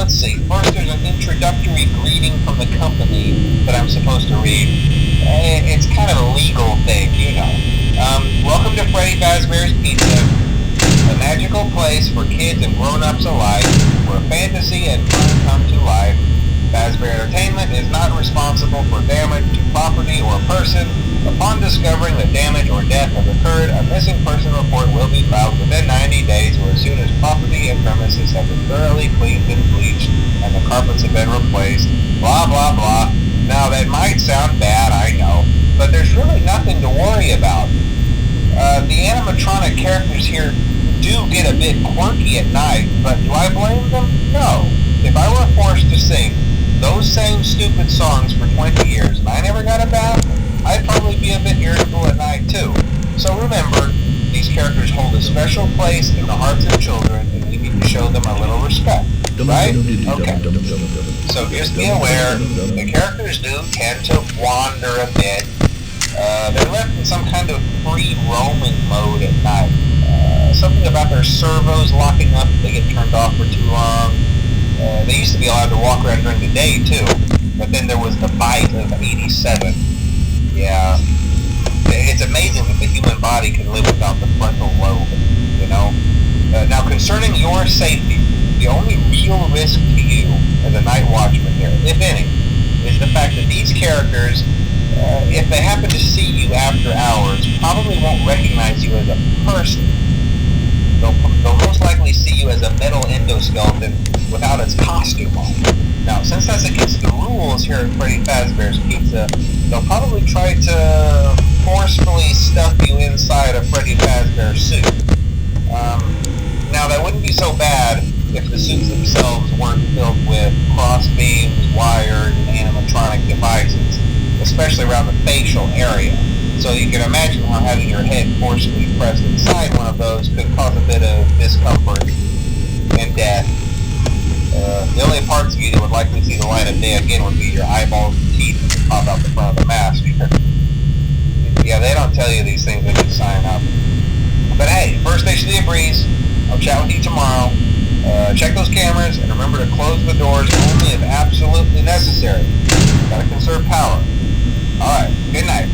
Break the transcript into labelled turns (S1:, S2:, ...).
S1: let's see. First, there's an introductory greeting from the company that I'm supposed to read. It's kind of a legal thing, you know. Welcome to Freddy Fazbear's Pizza, a magical place for kids and grown-ups alike, where fantasy and fun come to life. Fazbear Entertainment is not responsible for damage to property or person. Upon discovering that damage or death has occurred, a missing person report will be filed within 90 days or as soon as property and premises have been thoroughly cleaned and bleached and the carpets have been replaced. Blah, blah, blah. Now, that might sound bad, I know, but there's really nothing to worry about. The animatronic characters here do get a bit quirky at night, but do I blame them? No. If I were forced to sing those same stupid songs for 20 years and I never got a bath, I'd probably be a bit irritable at night too. So remember, these characters hold a special place in the hearts of children and we need to show them a little respect. Right? Okay. So just be aware, the characters do tend to wander a bit. They're left in some kind of free roaming mode at night. Something about their servos locking up if they get turned off for too long. They used to be allowed to walk around during the day too, but then there was the bite of 87. Yeah. It's amazing that the human body can live without the frontal lobe, you know? Now, concerning your safety, the only real risk to you as a night watchman here, if any, is the fact that these characters, if they happen to see you after hours, probably won't recognize you as a person. They'll most likely see you as a metal endoskeleton without its costume on. Now, since that's against the rules here at Freddy Fazbear's Pizza, they'll probably try to forcefully stuff you inside a Freddy Fazbear suit. Now, that wouldn't be so bad if the suits themselves weren't filled with cross beams, wires, and animatronic devices, especially around the facial area. So you can imagine how having your head forcefully pressed inside one of those could cause a bit of discomfort and death. The only parts of you that would likely see the light of day again would be your eyeballs and teeth that pop out the front of the mask. Yeah, they don't tell you these things when you sign up. But hey, first station of the breeze. I'll chat with you tomorrow. Check those cameras and remember to close the doors only if absolutely necessary. Gotta conserve power. Alright, good night.